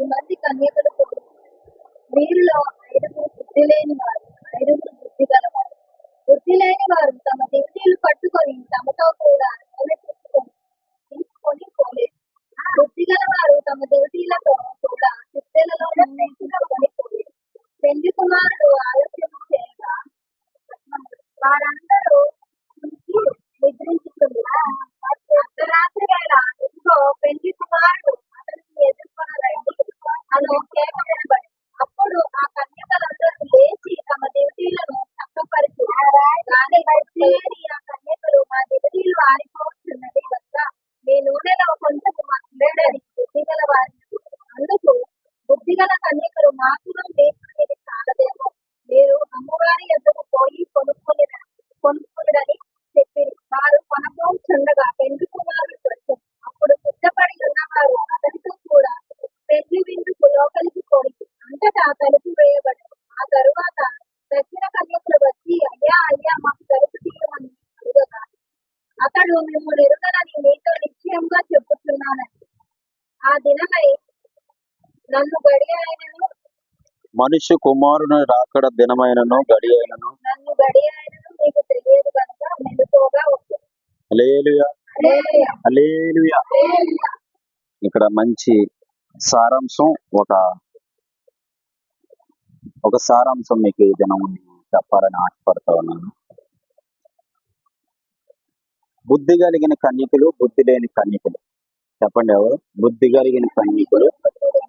10 మంది కన్యకలు కూడా. వీరిలో 5గురు బుద్ధి లేని వారు, 5గురు బుద్ధి గలవారు. బుద్ధి లేని వారు తమ దివిటీలు పట్టుకొని తమతో కూడా నూనె తీసుకొని పోలేదు. బుద్ధి గలవారు తమ దివిటీలతో కూడా సిద్దెలలో నూనె తీసుకొని పోలేదు. పెళ్లి కుమారుడు ఆలస్యం చేయగా వారందరూ నిద్రించుతున్నారు. అర్ధరాత్రి వేళ ఇదిగో పెళ్లి కుమారుడు అతనిని ఎదుర్కొనరండి అని కేక వినబడింది. అప్పుడు ఆ కన్యకలందరూ లేచి తమ దివిటీలను చక్కపరిచి, కానీ బుద్ధి లేని ఆ కన్యకలు, మా దివిటీలు ఆరిపోతున్నది కనుక మీ నూనెలో కొంచెం మాకు లేడని బుద్ధి గల వారిని అడిగారు. అందుకు బుద్ధి గల కన్యకలు, మాకును మీకు ఇది చాలదేమో, మీరు అమ్మవారి యొద్దకు పోయి కొనుక్కొనిరని చెప్పింది. వారు కొనబోచుండగా పెళ్లి కుమారుడు వచ్చాడు. అప్పుడు సిద్ధపడి ఉన్నవారు అతనితో కూడా పెళ్లి విందుకు లోపలికి పోయి అంతటా తలుపు వేయబడింది. ఆ తరువాత దక్షిణ కన్యకులు వచ్చి, అయ్యా అయ్యా, మాకు తలుపు తీయమని అడుగగా అతడు, మిమ్మల్ని ఎరుగనని మీతో నిశ్చయంగా చెప్పుచున్నానని, ఆ దినమై నన్ను గడి అయినను మనుష్య కుమారుని రాకడ దినమైనను గడి అయినను మీకు తెలియదు కనుక మెలకువగా ఉంటుంది. హల్లెలూయా, హల్లెలూయా, హల్లెలూయా. హల్లెలూయా. ఇక్కడ మంచి సారాంశం, ఒక సారాంశం మీకు ఈ దినం చెప్పాలని ఆశపడతా ఉన్నాను. బుద్ధి కలిగిన కన్యకులు, బుద్ధి లేని కన్యకులు. చెప్పండి ఎవరు? బుద్ధి కలిగిన కన్యకులు,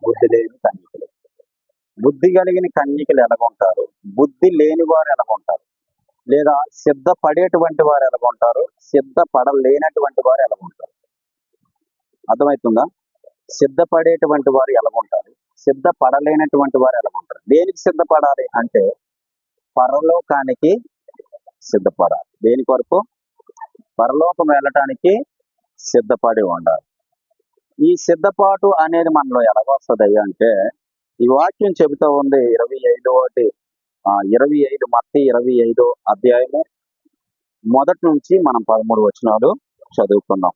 బుద్ధి లేని కన్యకులు. బుద్ధి కలిగిన కన్యకులు ఎలాగుంటారు, బుద్ధి లేని వారు ఎలాగుంటారు, లేదా సిద్ధపడేటువంటి వారు ఎలాగుంటారు, సిద్ధపడలేనటువంటి వారు ఎలాగుంటారు? అర్థమవుతుందా? సిద్ధపడేటువంటి వారు ఎలాగుంటారు, సిద్ధపడలేనటువంటి వారు ఎలాగుంటారు? దేనికి సిద్ధపడాలి అంటే పరలోకానికి సిద్ధపడాలి. దేని కొరకు? పరలోకం వెళ్ళటానికి సిద్ధపడి ఉండాలి. ఈ సిద్ధపాటు అనేది మనలో ఎలాగొస్తుంది అంటే, ఈ వాక్యం చెబుతా ఉంది 25 మత్తయి 25 అధ్యాయము మొదటి నుంచి మనం 13 వచనాలు చదువుకుందాం.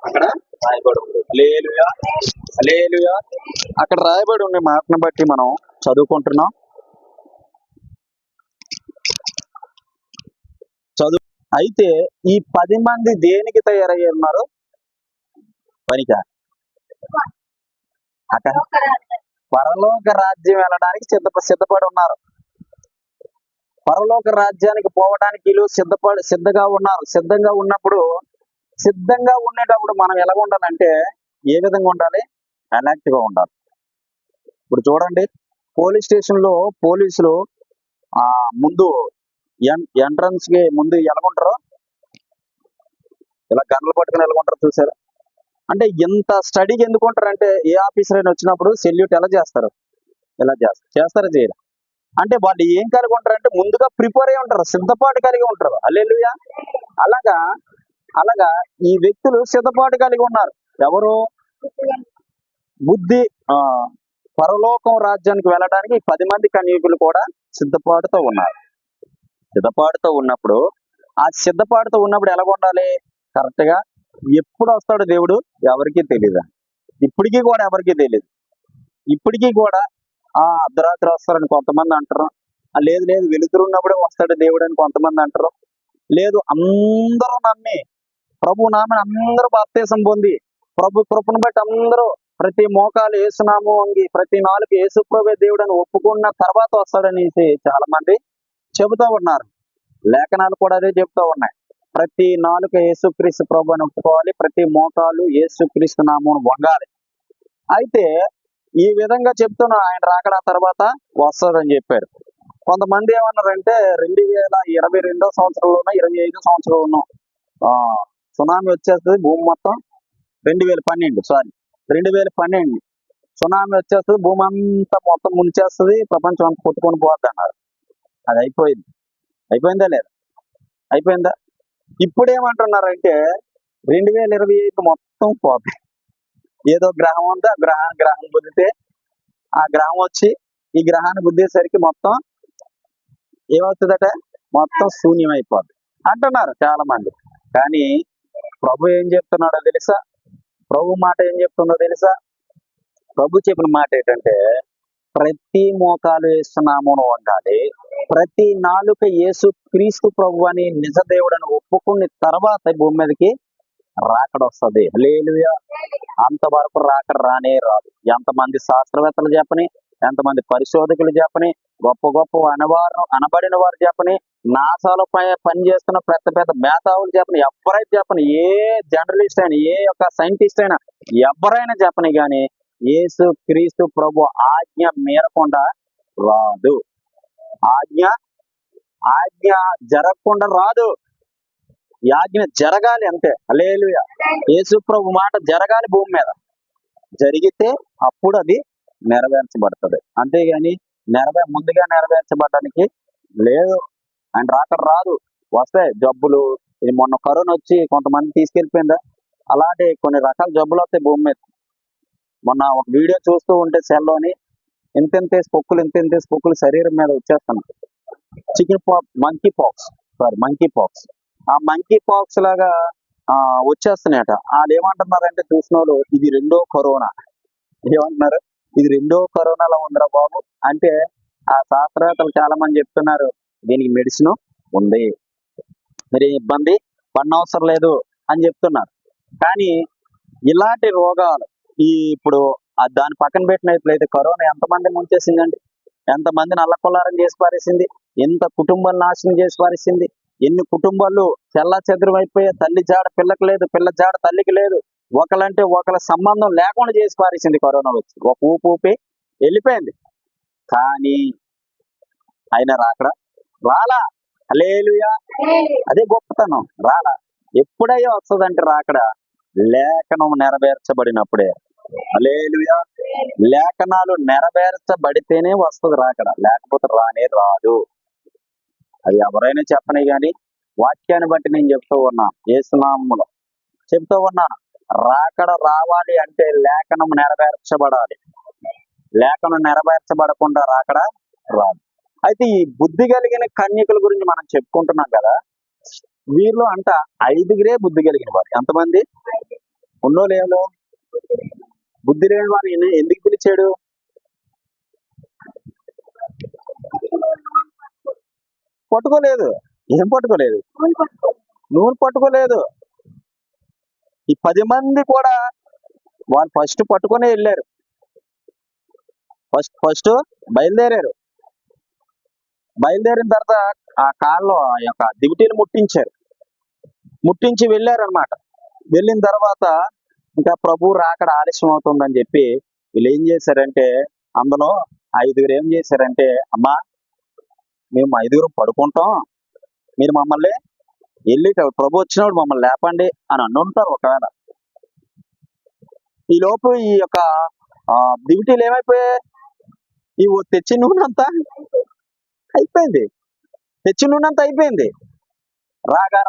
అక్కడ రాయబడి ఉంది. హల్లెలూయా, హల్లెలూయా. అక్కడ రాయబడి ఉన్న మాటను బట్టి మనం చదువుకుంటున్నాం. అయితే ఈ 10 మంది దేనికి తయారయ్యి ఉన్నారు? పనికా? అక్కడ పరలోక రాజ్యం వెళ్ళడానికి సిద్ధపడి ఉన్నారు. పరలోక రాజ్యానికి పోవడానికి వీళ్ళు సిద్ధంగా ఉన్నారు. సిద్ధంగా ఉండేటప్పుడు మనం ఎలా ఉండాలంటే, ఏ విధంగా ఉండాలి? అలర్ట్ గా ఉండాలి. ఇప్పుడు చూడండి, పోలీస్ స్టేషన్ లో పోలీసులు ముందు ఎంట్రన్స్ కి ముందు ఎలాగుంటారు? ఇలా గన్నులు పట్టుకుని ఎలాగుంటారు చూసారు? అంటే ఇంత స్టడీకి ఎందుకు ఉంటారంటే, ఏ ఆఫీసర్ అయినా వచ్చినప్పుడు సెల్యూట్ ఎలా చేస్తారు? ఇలా చేస్తారా చేయరు? అంటే వాళ్ళు ఏం కలిగి ఉంటారంటే, ముందుగా ప్రిపేర్ అయి ఉంటారు, సిద్ధపాటు కలిగి ఉంటారు. హల్లెలూయా. అలాగా ఈ వ్యక్తులు సిద్ధపాటు కలిగి ఉన్నారు. ఎవరు? బుద్ధి పరలోకం రాజ్యానికి వెళ్ళడానికి 10 మంది కన్యకులు కూడా సిద్ధపాటుతో ఉన్నారు. సిద్ధపాటుతో ఉన్నప్పుడు ఆ సిద్ధపాటుతో ఉన్నప్పుడు ఎలాగ ఉండాలి? కరెక్ట్ గా ఎప్పుడు వస్తాడు దేవుడు ఎవరికీ తెలియదు. ఇప్పటికీ కూడా ఎవరికీ తెలియదు. ఇప్పటికీ కూడా అర్ధరాత్రి వస్తారని కొంతమంది అంటారు. లేదు లేదు వెలుతురు ఉన్నప్పుడే వస్తాడు దేవుడు అని కొంతమంది అంటారు. లేదు అందరూ నమ్మి ప్రభు నామని అందరూ బాప్తీసం పొంది ప్రభు కృపను బట్టి అందరూ ప్రతి మోకాలు యేసునామం వంగి ప్రతి నాలుగు యేసు ప్రభు దేవుడు అని ఒప్పుకున్న తర్వాత వస్తాడనేసి చాలా మంది చెబుతూ ఉన్నారు. లేఖనాలు కూడా అదే చెబుతూ ఉన్నాయి. ప్రతి నాలుక యేసుక్రీస్తు ప్రభు అని ఒప్పుకోవాలి, ప్రతి మోకాలు యేసుక్రీస్తు నామం వంగాలి. అయితే ఈ విధంగా చెప్తున్న ఆయన రాకడా తర్వాత వస్తుందని చెప్పారు. కొంతమంది ఏమన్నారంటే 2022 సంవత్సరంలోనో 25 సంవత్సరంలోనో సునామీ వచ్చేస్తుంది భూమి మొత్తం. 2012 సునామీ వచ్చేస్తుంది, భూమి అంతా మొత్తం ముంచేస్తుంది, ప్రపంచం అంతా కొట్టుకొని పోద్ది అన్నారు. అది అయిపోయిందా లేదా? అయిపోయిందా? ఇప్పుడు ఏమంటున్నారంటే 2025 మొత్తం పోతుంది. ఏదో గ్రహం ఉంది, ఆ గ్రహం గుద్దితే ఆ గ్రహం వచ్చి ఈ గ్రహాన్ని గుద్దేసరికి మొత్తం ఏమవుతుందట? మొత్తం శూన్యం అయిపోద్ది అంటున్నారు చాలా మంది. కానీ ప్రభు ఏం చెప్తున్నాడో తెలుసా? ప్రభు మాట ఏం చెప్తుందో తెలుసా? ప్రభు చెప్పిన మాట ఏంటంటే ప్రతి మోకాలు యేసునామమును వంగాలి, ప్రతి నాలుక యేసు క్రీస్తు ప్రభు అని నిజ దేవుడని ఒప్పుకున్న తర్వాత భూమి మీదకి రాకడ వస్తుంది. హల్లెలూయా. అంతవరకు రాకడ రానే రాదు. ఎంతమంది శాస్త్రవేత్తలు చెప్పని, ఎంతమంది పరిశోధకులు చెప్పని, గొప్ప గొప్ప అనబడిన వారు చెప్పని, నాసాలో పనిచేస్తున్న పెద్ద పెద్ద మేధావులు చెప్పని, ఎవరైతే చెప్పని, ఏ జర్నలిస్ట్ అయినా, ఏ యొక్క సైంటిస్ట్ అయినా ఎవరైనా చెప్పని గాని యేసు క్రీస్తు ప్రభు ఆజ్ఞ మీరకుండా రాదు. ఆజ్ఞ జరగకుండా రాదు. ఈ ఆజ్ఞ జరగాలి అంతే. హల్లెలూయా. యేసు ప్రభు మాట జరగాలి భూమి మీద. జరిగితే అప్పుడు అది నెరవేర్చబడుతుంది. అంతేగాని ముందుగా నెరవేర్చబడడానికి లేదు. ఆయన రాకడ రాదు. వస్తాయి జబ్బులు. ఇది మొన్న కరోనా వచ్చి కొంతమంది తీసుకెళ్ళిపోయిందా? అలాంటి కొన్ని రకాల జబ్బులు వస్తాయి భూమి మీద. మొన్న ఒక వీడియో చూస్తూ ఉంటే సెల్లోని ఇంతెంతే పొక్కులు శరీరం మీద వచ్చేస్తున్నాయి. Monkey pox. ఆ మంకీ పాక్స్ లాగా వచ్చేస్తున్నాయట. వాళ్ళు ఏమంటున్నారంటే చూసిన వాళ్ళు, ఇది రెండో కరోనా. ఏమంటున్నారు? ఇది రెండో కరోనాలో ఉందిరా బాబు అంటే ఆ శాస్త్రవేత్తలు చాలా మంది చెప్తున్నారు దీనికి మెడిసిన్ ఉంది, మీరు ఇబ్బంది పడనవసరం లేదు అని చెప్తున్నారు. కానీ ఇలాంటి రోగాలు ఇప్పుడు దాని పక్కన పెట్టినట్లయితే కరోనా ఎంతమంది ముంచేసిందండి? ఎంతమందిని అల్లకొల్లారం చేసి పారేసింది? ఎంత కుటుంబాలు నాశనం చేసి పారేసింది? ఎన్ని కుటుంబాలు చెల్లా చెదురు అయిపోయాయి. తల్లి జాడ పిల్లకి లేదు, పిల్ల జాడ తల్లికి లేదు. ఒకలంటే ఒకళ్ళ సంబంధం లేకుండా చేసి పారేసింది కరోనా వచ్చి. ఒక ఊపి వెళ్ళిపోయింది. కానీ ఆయన రాలా. హల్లెలూయా. అదే గొప్పతనం. రాలా. ఎప్పుడయ్యో వస్తుందంటే రాకడ లేఖనం నెరవేర్చబడినప్పుడే. హల్లెలూయా. లేఖనాలు నెరవేర్చబడితేనే వస్తుంది రాకడ, లేకపోతే రానే రాదు. అది ఎవరైనా చెప్పని గాని వాక్యాన్ని బట్టి నేను చెప్తూ ఉన్నాను, యేసునామములో చెప్తూ ఉన్నాను. రాకడ రావాలి అంటే లేఖనం నెరవేర్చబడాలి. లేఖనం నెరవేర్చబడకుండా రాకడ రాదు. అయితే ఈ బుద్ధి కలిగిన కన్యకుల గురించి మనం చెప్పుకుంటున్నాం కదా. వీళ్ళు 5 బుద్ధి కలిగిన వారు. ఎంతమంది ఉన్నోళ్ళు? బుద్ధి లేని వారిని ఎందుకు పిలిచాడు? పట్టుకోలేదు. ఏం పట్టుకోలేదు? నూనె పట్టుకోలేదు. ఈ 10 మంది కూడా వాళ్ళు ఫస్ట్ పట్టుకునే వెళ్ళారు. ఫస్ట్ బయలుదేరారు. బయలుదేరిన తర్వాత ఆ కాళ్ళలో ఆ యొక్క దివిటీలు ముట్టించి వెళ్ళారు అనమాట. వెళ్ళిన తర్వాత ఇంకా ప్రభు రాకడ ఆలస్యం అవుతుందని చెప్పి వీళ్ళు ఏం చేశారంటే, అందులో 5 ఏం చేశారంటే, అమ్మా మేము 5 పడుకుంటాం, మీరు మమ్మల్ని వెళ్ళి ప్రభు వచ్చినప్పుడు మమ్మల్ని లేపండి అని అనుంటారు. ఒకవేళ ఈ లోపు ఈ యొక్క దివిటీలు ఏమైపోయాయి? ఈ తెచ్చి నూనెంతా అయిపోయింది. రాగా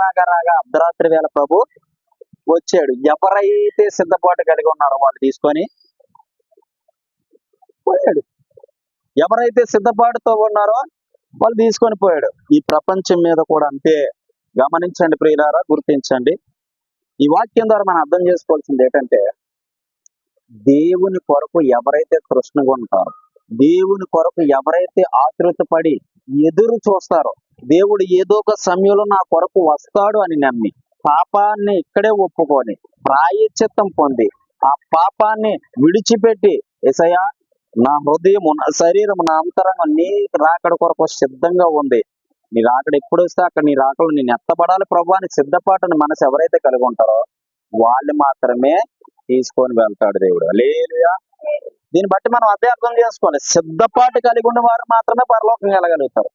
అర్ధరాత్రి వేళ ప్రభు వచ్చాడు. ఎవరైతే సిద్ధపాటు కలిగి ఉన్నారో వాళ్ళు తీసుకొని పోయాడు. ఎవరైతే సిద్ధపాటుతో ఉన్నారో వాళ్ళు తీసుకొని పోయాడు. ఈ ప్రపంచం మీద కూడా అంతే. గమనించండి ప్రియులారా, గుర్తించండి. ఈ వాక్యం ద్వారా మనం అర్థం చేసుకోవాల్సింది ఏంటంటే, దేవుని కొరకు ఎవరైతే తృష్ణగా ఉంటారో, దేవుని కొరకు ఎవరైతే ఆతృత పడి ఎదురు చూస్తారో, దేవుడు ఏదో ఒక సమయంలో నా కొరకు వస్తాడు అని నమ్మి పాపాన్ని ఇక్కడే ఒప్పుకొని ప్రాయశ్చిత్తం పొంది ఆ పాపాన్ని విడిచిపెట్టి, యేసయ్యా నా హృదయం నా శరీరం నా అంతరంగం నీ రాకడ కొరకు సిద్ధంగా ఉంది, నీ రాకడ ఎప్పుడు వస్తే అక్కడ నీ రాకడ నేను ఎత్తబడాలి ప్రభు అని సిద్ధపాటుని మనసు ఎవరైతే కలిగి ఉంటారో వాళ్ళు మాత్రమే తీసుకొని వెళ్తాడు దేవుడు. హల్లెలూయా. దీన్ని బట్టి మనం అదే అర్థం చేసుకోవాలి, సిద్ధపాటు కలిగి ఉన్న వారు మాత్రమే పరలోకం వెళ్ళగలుగుతారు.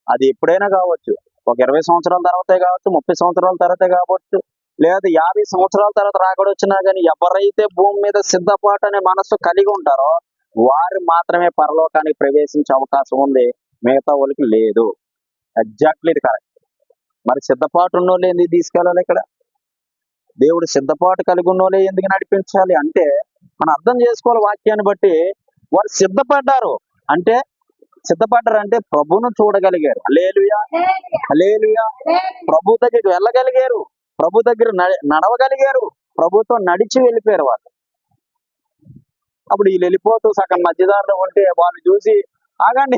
అది ఎప్పుడైనా కావచ్చు, ఒక 20 సంవత్సరాల తర్వాతే కావచ్చు, 30 సంవత్సరాల తర్వాతే కావచ్చు, లేదా 50 సంవత్సరాల తర్వాత రాకడ వచ్చినా కానీ ఎవరైతే భూమి మీద సిద్ధపాటు అనే మనసు కలిగి ఉంటారో వారు మాత్రమే పరలోకానికి ప్రవేశించే అవకాశం ఉంది, మిగతా వాళ్ళకి లేదు. ఎగ్జాక్ట్లీ ఇది కరెక్ట్. మరి సిద్ధపాటు ఉన్నోళ్ళు ఎందుకు తీసుకెళ్ళాలి? ఇక్కడ దేవుడు సిద్ధపాటు కలిగి ఉన్నోళ్ళే ఎందుకు నడిపించాలి అంటే, మనం అర్థం చేసుకోవాలి వాక్యాన్ని బట్టి. వారు సిద్ధపడ్డారు అంటే ప్రభువును చూడగలిగారు. హల్లెలూయా, హల్లెలూయా. ప్రభు దగ్గరికి వెళ్ళగలిగారు, ప్రభు దగ్గర నడవగలిగారు, ప్రభుతో నడిచి వెళ్ళిపోయారు వాళ్ళు. అప్పుడు వీళ్ళు వెళ్ళిపోతూ సగం మధ్యదారులు ఉంటే వాళ్ళు చూసి ఆగండి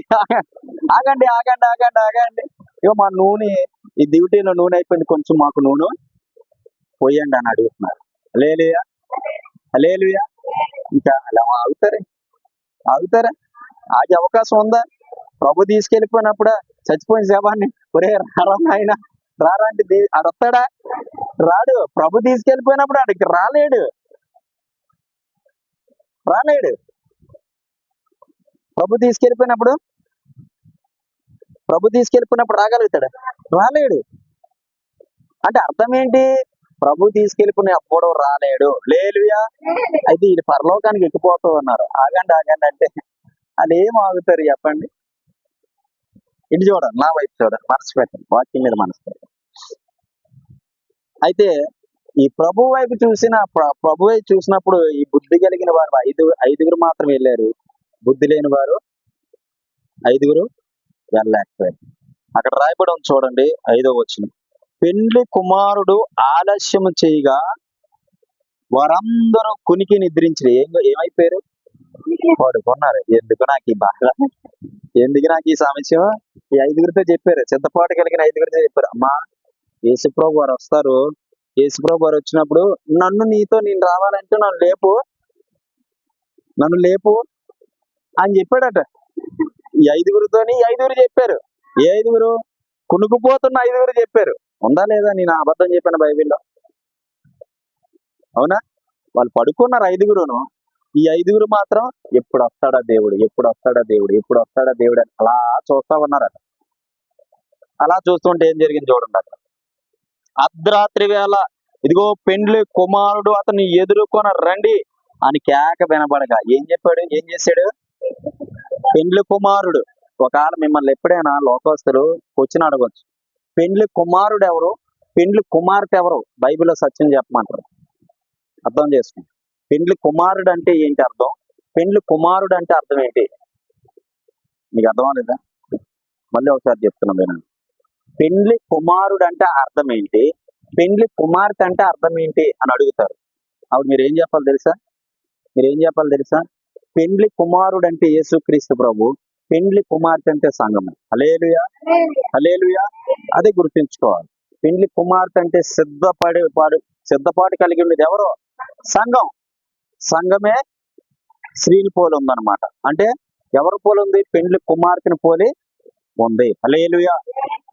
ఆగండి ఆగండి ఆగండి ఆగండి, ఇగో మా నూనె, ఈ డ్యూటీలో నూనె అయిపోయింది, కొంచెం మాకు నూనె పోయండి అని అడుగుతున్నారు. హల్లెలూయా, హల్లెలూయా. ఇంకా అలా ఆగుతారా? ఆగే అవకాశం ఉందా? ప్రభు తీసుకెళ్ళిపోయినప్పుడు చచ్చిపోయిన శవాన్ని ఒరే రారా ఆయన రారా అంటే ఆడొస్తాడా? రాడు. ప్రభు తీసుకెళ్ళిపోయినప్పుడు ఆడికి రాలేడు. ప్రభు తీసుకెళ్ళిపోయినప్పుడు రాగలుగుతాడా? రాలేడు. అంటే అర్థం ఏంటి? ప్రభు తీసుకెళ్ళిపోయిన అప్పుడు రాలేడు. హల్లెలూయా. అయితే ఇది పరలోకానికి ఎక్కిపోతూ ఉన్నారు. ఆగండి ఆగండి అంటే అది ఏం ఆగుతారు చెప్పండి? ఇటు చూడండి, నా వైపు చూడండి, మనసు పెట్టండి, వాక్యం మీద మనసు పెట్టండి. అయితే ఈ ప్రభు వైపు ప్రభు వైపు చూసినప్పుడు ఈ బుద్ధి కలిగిన వారు ఐదుగురు మాత్రం వెళ్ళారు, బుద్ధి లేని వారు 5 వెళ్ళలేకపోయారు. అక్కడ రాయబడి ఉంది చూడండి, 5వ వచనం. పెండ్లి కుమారుడు ఆలస్యం చేయగా వారందరూ కునికి నిద్రించి ఏమైపోయారు? పడుకున్నారు. ఎందుకు నాకు ఈ సమస్య? ఈ 5గురితో చెప్పారు, సిద్ధపాటు కలిగిన 5గురితో చెప్పారు, అమ్మా యేసుప్రభు వారు వస్తారు, యేసుప్రభు వారు వచ్చినప్పుడు నేను రావాలంటే నన్ను లేపు అని చెప్పాడట. ఈ 5గురితోని 5గురు చెప్పారు. ఏ 5గురు? కునుకుపోతున్న 5గురు చెప్పారు. ఉందా లేదా? నేను అబద్ధం చెప్పాను బైబిల్లో? అవునా? వాళ్ళు పడుకున్నారు 5గురును. ఈ 5గురు మాత్రం ఎప్పుడు వస్తాడా దేవుడు, ఎప్పుడు వస్తాడా దేవుడు, ఎప్పుడు వస్తాడా దేవుడు అని అలా చూస్తా ఉన్నారట. అలా చూస్తుంటే ఏం జరిగింది చూడండి. అక్కడ అర్ధరాత్రి వేళ ఇదిగో పెండ్లి కుమారుడు అతన్ని ఎదుర్కొన రండి అని కేక వినబడగా ఏం చేశాడు? పెండ్లి కుమారుడు. ఒకవేళ మిమ్మల్ని ఎప్పుడైనా లోకస్తులు కూర్చుని అడగొచ్చు, పెండ్లి కుమారుడు ఎవరు, పెండ్లి కుమార్తె ఎవరు? బైబిల్లో సత్యం చెప్పమంటారు. అర్థం చేసుకోండి. పెండ్లి కుమారుడు అంటే ఏంటి అర్థం, పెండ్లి కుమారుడు అంటే అర్థం ఏంటి? మీకు అర్థం లేదా? మళ్ళీ ఒకసారి చెప్తున్నాం వినండి. పెండ్లి కుమారుడు అంటే అర్థం ఏంటి, పెండ్లి కుమార్తె అంటే అర్థం ఏంటి అని అడుగుతారు. అప్పుడు మీరు ఏం చెప్పాలి తెలుసా? పెండ్లి కుమారుడు అంటే యేసుక్రీస్తు ప్రభు, పెండ్లి కుమార్తె అంటే సంఘం. హల్లెలూయా, హల్లెలూయా. అదే గుర్తుంచుకోవాలి. పెండ్లి కుమార్తె అంటే సిద్ధపాటు కలిగి ఉండేది ఎవరో? సంఘం. సంఘమే స్త్రీని పోలి ఉందన్నమాట. అంటే ఎవరు పోలి ఉంది? పెండ్లి కుమార్తెని పోలి ఉంది. హల్లెలూయా,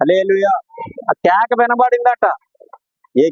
హల్లెలూయా. ఆ కేక వినబడిందట. ఏ